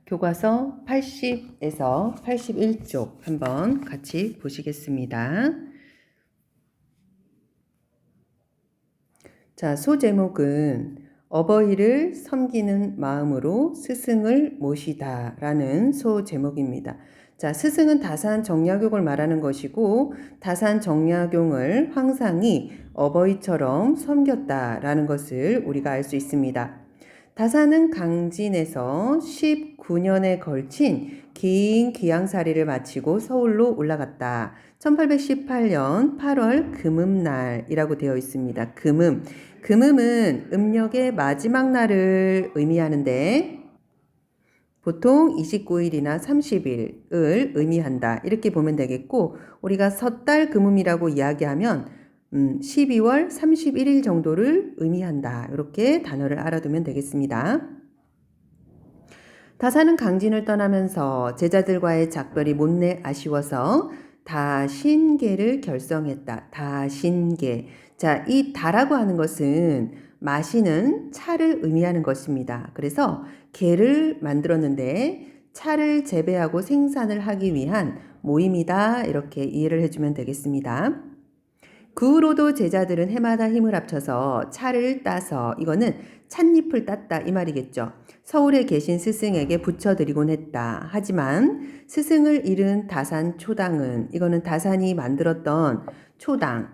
교과서 80에서 81쪽 한번 같이 보시겠습니다. 자, 소제목은 어버이를 섬기는 마음으로 스승을 모시다 라는 소제목입니다. 자, 스승은 다산 정약용을 말하는 것이고 다산 정약용을 황상이 어버이처럼 섬겼다 라는 것을 우리가 알 수 있습니다. 다산은 강진에서 19년에 걸친 긴 귀양살이를 마치고 서울로 올라갔다. 1818년 8월 금음날이라고 되어 있습니다. 금음은 음력의 마지막 날을 의미하는데 보통 29일이나 30일을 의미한다. 이렇게 보면 되겠고 우리가 섣달 금음이라고 이야기하면 12월 31일 정도를 의미한다. 이렇게 단어를 알아두면 되겠습니다. 다산은 강진을 떠나면서 제자들과의 작별이 못내 아쉬워서 다신계를 결성했다. 다신계. 자, 이 다라고 하는 것은 마시는 차를 의미하는 것입니다. 그래서 계를 만들었는데 차를 재배하고 생산을 하기 위한 모임이다. 이렇게 이해를 해주면 되겠습니다. 그 후로도 제자들은 해마다 힘을 합쳐서 차를 따서 이거는 찻잎을 땄다 이 말이겠죠. 서울에 계신 스승에게 붙여드리곤 했다. 하지만 스승을 잃은 다산 초당은 이거는 다산이 만들었던 초당,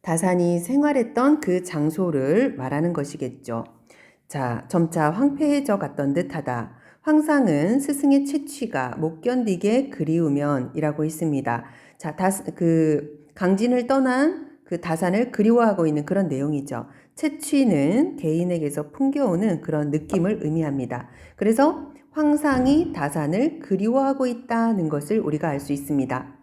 다산이 생활했던 그 장소를 말하는 것이겠죠. 자, 점차 황폐해져 갔던 듯하다. 황상은 스승의 채취가 못 견디게 그리우면 이라고 했습니다. 자, 강진을 떠난 그 다산을 그리워하고 있는 그런 내용이죠. 채취는 개인에게서 풍겨오는 그런 느낌을 의미합니다. 그래서 황상이 다산을 그리워하고 있다는 것을 우리가 알 수 있습니다.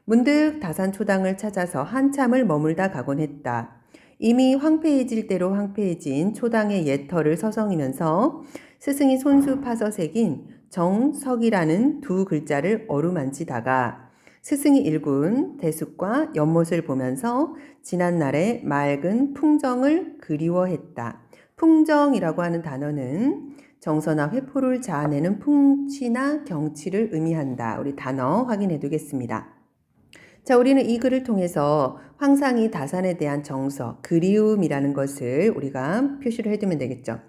문득 다산 초당을 찾아서 한참을 머물다 가곤 했다. 이미 황폐해질 대로 황폐해진 초당의 옛터를 서성이면서 스승이 손수 파서 새긴 정석이라는 두 글자를 어루만지다가 스승이 일군 대숲과 연못을 보면서 지난날의 맑은 풍정을 그리워했다. 풍정이라고 하는 단어는 정서나 회포를 자아내는 풍치나 경치를 의미한다. 우리 단어 확인해 두겠습니다. 자, 우리는 이 글을 통해서 황상이 다산에 대한 정서, 그리움이라는 것을 우리가 표시를 해두면 되겠죠.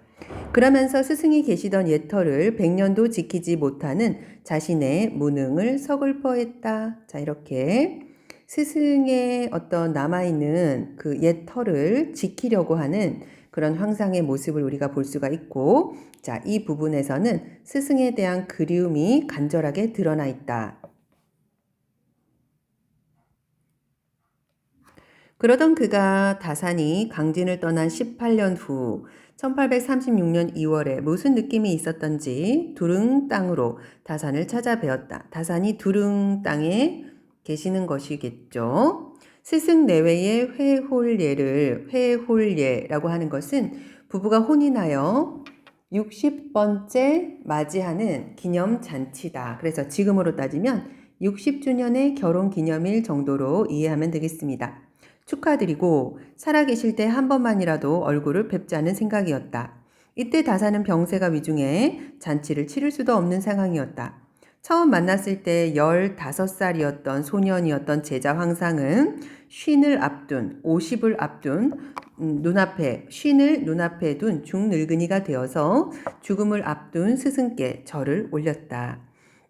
그러면서 스승이 계시던 옛터를 100년도 지키지 못하는 자신의 무능을 서글퍼했다. 자, 이렇게 스승의 어떤 남아있는 그 옛터를 지키려고 하는 그런 황상의 모습을 우리가 볼 수가 있고, 자, 이 부분에서는 스승에 대한 그리움이 간절하게 드러나 있다. 그러던 그가 다산이 강진을 떠난 18년 후 1836년 2월에 무슨 느낌이 있었던지 두릉 땅으로 다산을 찾아뵈었다. 다산이 두릉 땅에 계시는 것이겠죠. 스승 내외의 회홀예라고 하는 것은 부부가 혼인하여 60번째 맞이하는 기념잔치다. 그래서 지금으로 따지면 60주년의 결혼기념일 정도로 이해하면 되겠습니다. 축하드리고 살아계실 때 한 번만이라도 얼굴을 뵙자는 생각이었다. 이때 다산은 병세가 위중해 잔치를 치를 수도 없는 상황이었다. 처음 만났을 때 15살이었던 소년이었던 제자 황상은 50을 앞둔 눈앞에 둔 중늙은이가 되어서 죽음을 앞둔 스승께 절을 올렸다.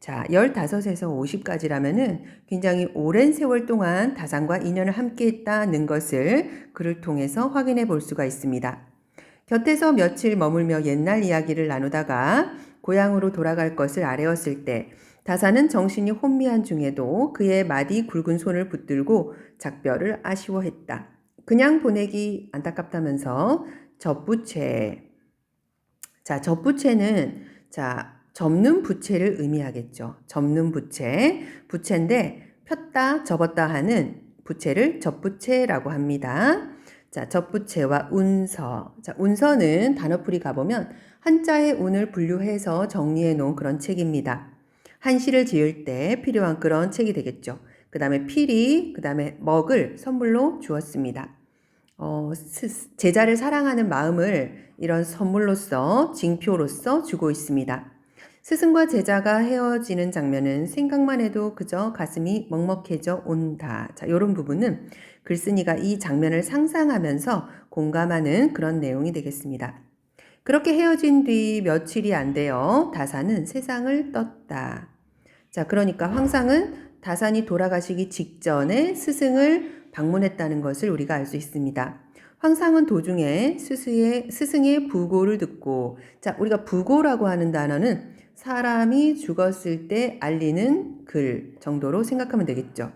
자, 15에서 50까지라면은 굉장히 오랜 세월 동안 다산과 인연을 함께 했다는 것을 글을 통해서 확인해 볼 수가 있습니다. 곁에서 며칠 머물며 옛날 이야기를 나누다가 고향으로 돌아갈 것을 아뢰었을 때 다산은 정신이 혼미한 중에도 그의 마디 굵은 손을 붙들고 작별을 아쉬워했다. 그냥 보내기 안타깝다면서 접부채. 자, 접부채는 접는 부채를 의미하겠죠. 접는 부채. 부채인데 폈다 접었다 하는 부채를 접부채라고 합니다. 자, 접부채와 운서. 자, 운서는 단어풀이 가보면 한자의 운을 분류해서 정리해 놓은 그런 책입니다. 한시를 지을 때 필요한 그런 책이 되겠죠. 그 다음에 필이, 그 다음에 먹을 선물로 주었습니다. 제자를 사랑하는 마음을 이런 선물로서 징표로서 주고 있습니다. 스승과 제자가 헤어지는 장면은 생각만 해도 그저 가슴이 먹먹해져 온다. 자, 이런 부분은 글쓴이가 이 장면을 상상하면서 공감하는 그런 내용이 되겠습니다. 그렇게 헤어진 뒤 며칠이 안 되어 다산은 세상을 떴다. 자, 그러니까 황상은 다산이 돌아가시기 직전에 스승을 방문했다는 것을 우리가 알 수 있습니다. 황상은 도중에 스승의 부고를 듣고, 자, 우리가 부고라고 하는 단어는 사람이 죽었을 때 알리는 글 정도로 생각하면 되겠죠.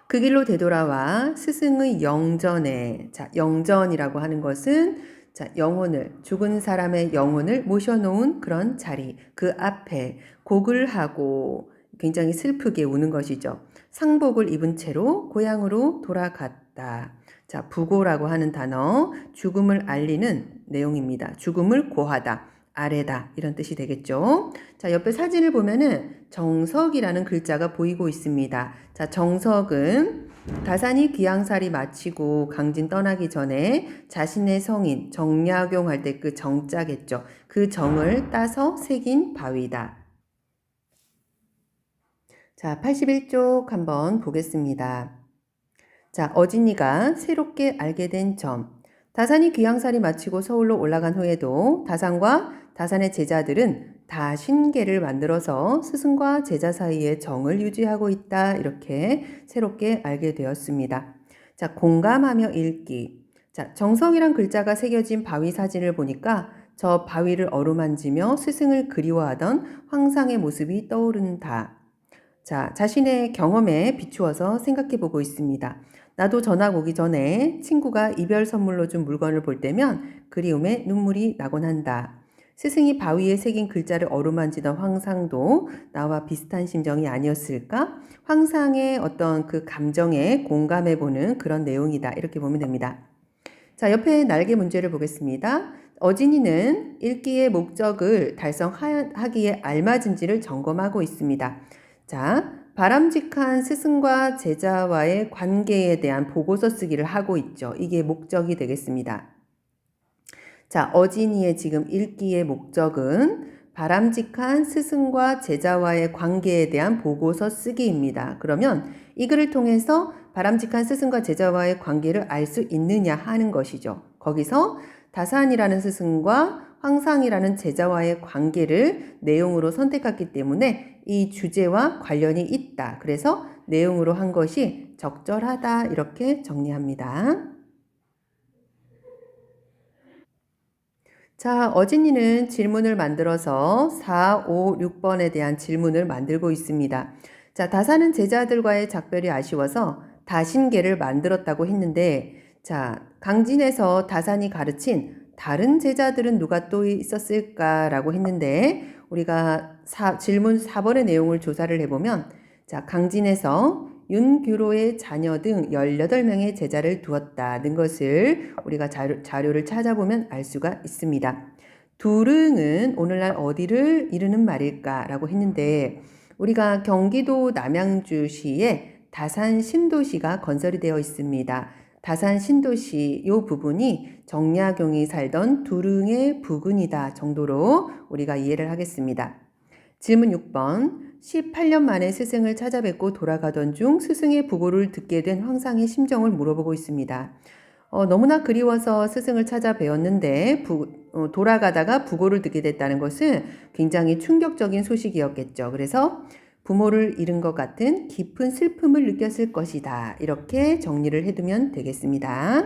그 길로 되돌아와 스승의 영전에, 자, 영전이라고 하는 것은 자, 영혼을, 죽은 사람의 영혼을 모셔놓은 그런 자리, 그 앞에 곡을 하고 굉장히 슬프게 우는 것이죠. 상복을 입은 채로 고향으로 돌아갔다. 자, 부고라고 하는 단어, 죽음을 알리는 내용입니다. 죽음을 고하다, 아래다, 이런 뜻이 되겠죠. 자, 옆에 사진을 보면은 정석이라는 글자가 보이고 있습니다. 자, 정석은 다산이 귀양살이 마치고 강진 떠나기 전에 자신의 성인 정약용할 때 그 정자겠죠. 그 정을 따서 새긴 바위다. 자, 81쪽 한번 보겠습니다. 자, 어진이가 새롭게 알게 된 점. 다산이 귀양살이 마치고 서울로 올라간 후에도 다산과 다산의 제자들은 다신계를 만들어서 스승과 제자 사이의 정을 유지하고 있다. 이렇게 새롭게 알게 되었습니다. 자, 공감하며 읽기. 자, 정성이란 글자가 새겨진 바위 사진을 보니까 저 바위를 어루만지며 스승을 그리워하던 황상의 모습이 떠오른다. 자, 자신의 경험에 비추어서 생각해 보고 있습니다. 나도 전학 오기 전에 친구가 이별 선물로 준 물건을 볼 때면 그리움에 눈물이 나곤 한다. 스승이 바위에 새긴 글자를 어루만지던 황상도 나와 비슷한 심정이 아니었을까? 황상의 어떤 그 감정에 공감해보는 그런 내용이다. 이렇게 보면 됩니다. 자, 옆에 날개 문제를 보겠습니다. 어진이는 읽기의 목적을 달성하기에 알맞은지를 점검하고 있습니다. 자, 바람직한 스승과 제자와의 관계에 대한 보고서 쓰기를 하고 있죠. 이게 목적이 되겠습니다. 자, 어진이의 지금 읽기의 목적은 바람직한 스승과 제자와의 관계에 대한 보고서 쓰기입니다. 그러면 이 글을 통해서 바람직한 스승과 제자와의 관계를 알 수 있느냐 하는 것이죠. 거기서 다산이라는 스승과 황상이라는 제자와의 관계를 내용으로 선택했기 때문에 이 주제와 관련이 있다. 그래서 내용으로 한 것이 적절하다. 이렇게 정리합니다. 자, 어진이는 질문을 만들어서 4, 5, 6번에 대한 질문을 만들고 있습니다. 자, 다산은 제자들과의 작별이 아쉬워서 다신계를 만들었다고 했는데, 자, 강진에서 다산이 가르친 다른 제자들은 누가 또 있었을까라고 했는데, 우리가 질문 4번의 내용을 조사를 해보면, 자, 강진에서 윤규로의 자녀 등 18명의 제자를 두었다는 것을 우리가 자료를 찾아보면 알 수가 있습니다. 두릉은 오늘날 어디를 이르는 말일까라고 했는데 우리가 경기도 남양주시에 다산 신도시가 건설이 되어 있습니다. 다산 신도시 이 부분이 정약용이 살던 두릉의 부근이다 정도로 우리가 이해를 하겠습니다. 질문 6번. 18년 만에 스승을 찾아뵙고 돌아가던 중 스승의 부고를 듣게 된 황상의 심정을 물어보고 있습니다. 너무나 그리워서 스승을 찾아뵈었는데 돌아가다가 부고를 듣게 됐다는 것은 굉장히 충격적인 소식이었겠죠. 그래서 부모를 잃은 것 같은 깊은 슬픔을 느꼈을 것이다. 이렇게 정리를 해두면 되겠습니다.